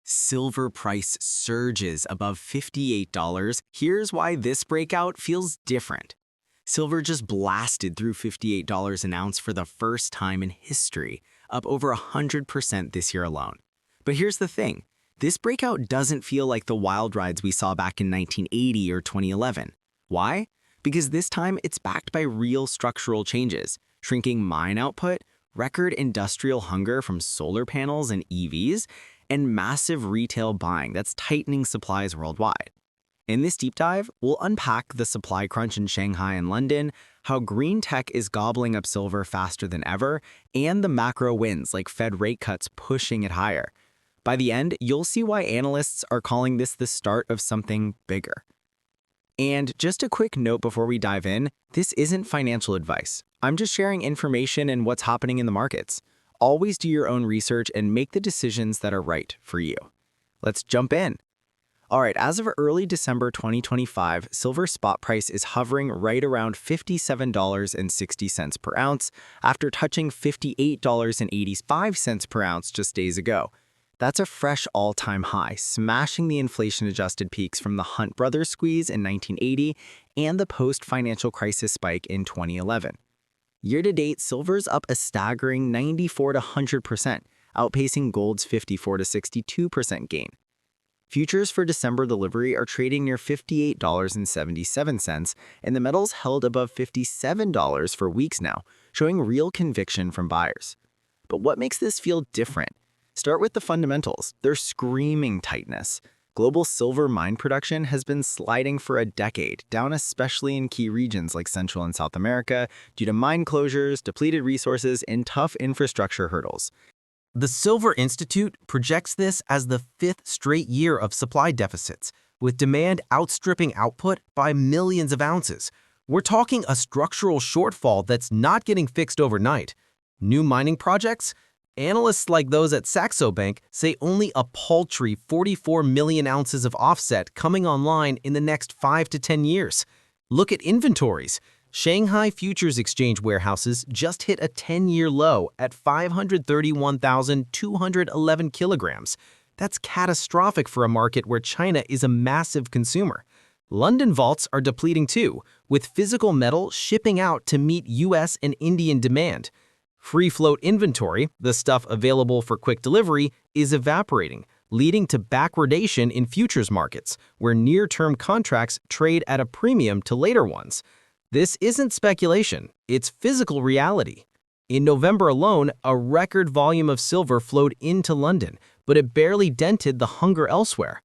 Silver price surges above $58. Here's why this breakout feels different. Silver just blasted through $58 an ounce for the first time in history, up over 100% this year alone. But here's the thing. This breakout doesn't feel like the wild rides we saw back in 1980 or 2011. Why? Because this time it's backed by real structural changes, shrinking mine output, record industrial hunger from solar panels and EVs, and massive retail buying that's tightening supplies worldwide. In this deep dive, we'll unpack the supply crunch in Shanghai and London, how green tech is gobbling up silver faster than ever, and the macro wins like Fed rate cuts pushing it higher. By the end, you'll see why analysts are calling this the start of something bigger. And just a quick note before we dive in, this isn't financial advice. I'm just sharing information and what's happening in the markets. Always do your own research and make the decisions that are right for you. Let's jump in. All right, as of early December 2025, silver spot price is hovering right around $57.60 per ounce after touching $58.85 per ounce just days ago. That's a fresh all-time high, smashing the inflation-adjusted peaks from the Hunt Brothers squeeze in 1980 and the post-financial crisis spike in 2011. Year-to-date, silver's up a staggering 94 to 100%, outpacing gold's 54 to 62% gain. Futures for December delivery are trading near $58.77, and the metal's held above $57 for weeks now, showing real conviction from buyers. But what makes this feel different? Start with the fundamentals. They're screaming tightness. Global silver mine production has been sliding for a decade, down especially in key regions like Central and South America due to mine closures, depleted resources, and tough infrastructure hurdles. The Silver Institute projects this as the fifth straight year of supply deficits, with demand outstripping output by millions of ounces. We're talking a structural shortfall that's not getting fixed overnight. New mining projects? Analysts like those at Saxo Bank say only a paltry 44 million ounces of offset coming online in the next 5 to 10 years. Look at inventories. Shanghai Futures Exchange warehouses just hit a 10-year low at 531,211 kilograms. That's catastrophic for a market where China is a massive consumer. London vaults are depleting too, with physical metal shipping out to meet US and Indian demand. Free float inventory, the stuff available for quick delivery, is evaporating, leading to backwardation in futures markets, where near-term contracts trade at a premium to later ones. This isn't speculation, it's physical reality. In November alone, a record volume of silver flowed into London, but it barely dented the hunger elsewhere.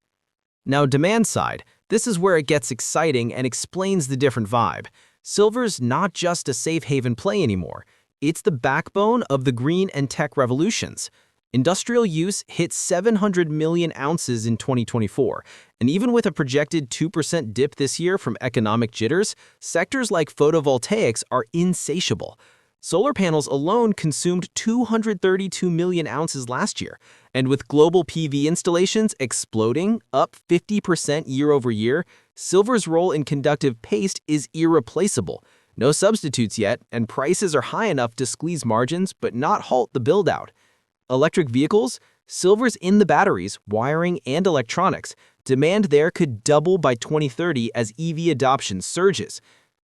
Now, demand side, this is where it gets exciting and explains the different vibe. Silver's not just a safe haven play anymore. It's the backbone of the green and tech revolutions. Industrial use hit 700 million ounces in 2024, and even with a projected 2% dip this year from economic jitters, sectors like photovoltaics are insatiable. Solar panels alone consumed 232 million ounces last year, and with global PV installations exploding, up 50% year over year, silver's role in conductive paste is irreplaceable. No substitutes yet, and prices are high enough to squeeze margins but not halt the build-out. Electric vehicles? Silver's in the batteries, wiring, and electronics. Demand there could double by 2030 as EV adoption surges.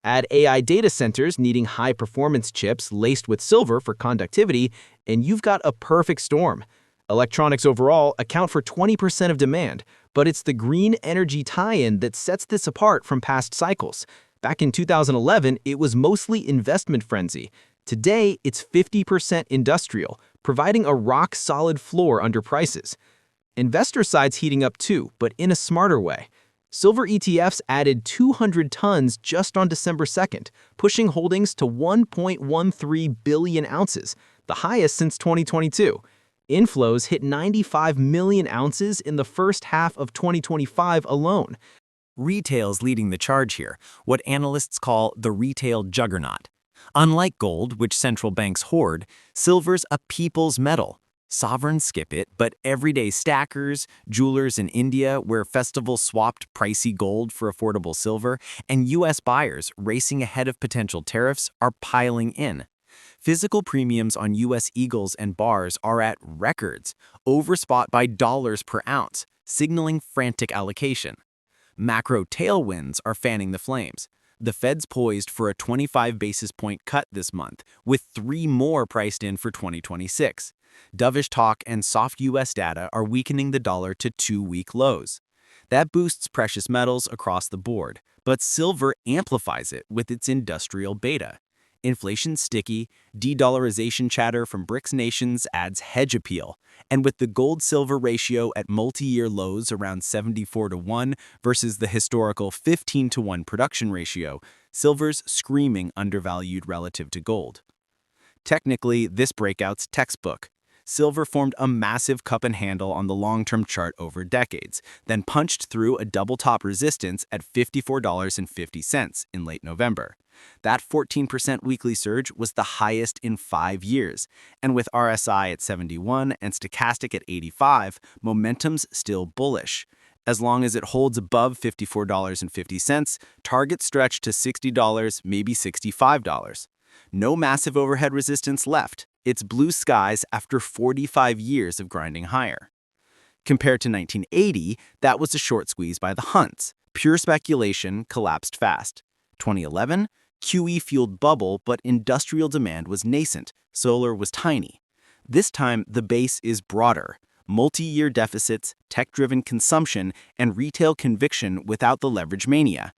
Add AI data centers needing high-performance chips laced with silver for conductivity, and you've got a perfect storm. Electronics overall account for 20% of demand, but it's the green energy tie-in that sets this apart from past cycles. Back in 2011, it was mostly investment frenzy. Today, it's 50% industrial, providing a rock-solid floor under prices. Investor side's heating up too, but in a smarter way. Silver ETFs added 200 tons just on December 2nd, pushing holdings to 1.13 billion ounces, the highest since 2022. Inflows hit 95 million ounces in the first half of 2025 alone. Retail's leading the charge here, what analysts call the retail juggernaut. Unlike gold, which central banks hoard, silver's a people's metal. Sovereigns skip it, but everyday stackers, jewelers in India where festivals swapped pricey gold for affordable silver, and US buyers racing ahead of potential tariffs are piling in. Physical premiums on U.S. Eagles and bars are at records, overspot by dollars per ounce, signaling frantic allocation. Macro tailwinds are fanning the flames. The Fed's poised for a 25 basis point cut this month, with 3 more priced in for 2026. Dovish talk and soft U.S. data are weakening the dollar to 2-week lows. That boosts precious metals across the board, but silver amplifies it with its industrial beta. Inflation's sticky, de-dollarization chatter from BRICS nations adds hedge appeal, and with the gold-silver ratio at multi-year lows around 74-1 versus the historical 15-1 production ratio, silver's screaming undervalued relative to gold. Technically, this breakout's textbook. Silver formed a massive cup and handle on the long-term chart over decades, then punched through a double-top resistance at $54.50 in late November. That 14% weekly surge was the highest in 5 years, and with RSI at 71 and stochastic at 85, momentum's still bullish. As long as it holds above $54.50, targets stretch to $60, maybe $65. No massive overhead resistance left. It's blue skies after 45 years of grinding higher. Compared to 1980, that was a short squeeze by the Hunts. Pure speculation collapsed fast. 2011, QE-fueled bubble, but industrial demand was nascent. Solar was tiny. This time, the base is broader. Multi-year deficits, tech-driven consumption, and retail conviction without the leverage mania.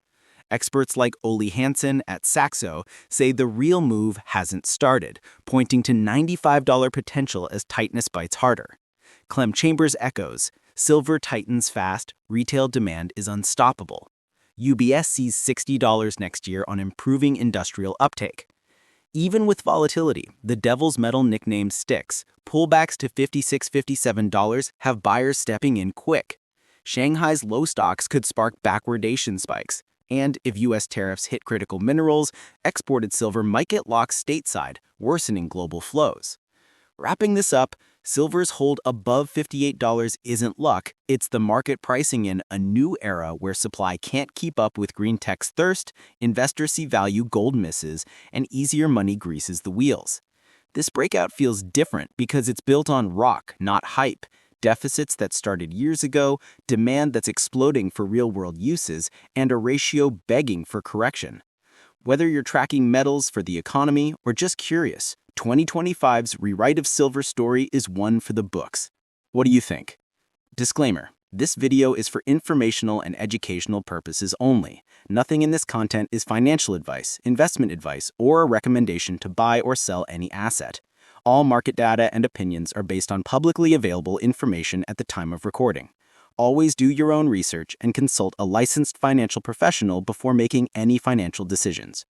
Experts like Ole Hansen at Saxo say the real move hasn't started, pointing to $95 potential as tightness bites harder. Clem Chambers echoes, silver tightens fast, retail demand is unstoppable. UBS sees $60 next year on improving industrial uptake. Even with volatility, the devil's metal nickname sticks. Pullbacks to $56–57 have buyers stepping in quick. Shanghai's low stocks could spark backwardation spikes. And if U.S. tariffs hit critical minerals, exported silver might get locked stateside, worsening global flows. Wrapping this up, silver's hold above $58 isn't luck, it's the market pricing in a new era where supply can't keep up with green tech's thirst, investors see value gold misses, and easier money greases the wheels. This breakout feels different because it's built on rock, not hype. Deficits that started years ago, demand that's exploding for real-world uses, and a ratio begging for correction. Whether you're tracking metals for the economy or just curious, 2025's rewrite of silver story is one for the books. What do you think? Disclaimer: this video is for informational and educational purposes only. Nothing in this content is financial advice, investment advice, or a recommendation to buy or sell any asset. All market data and opinions are based on publicly available information at the time of recording. Always do your own research and consult a licensed financial professional before making any financial decisions.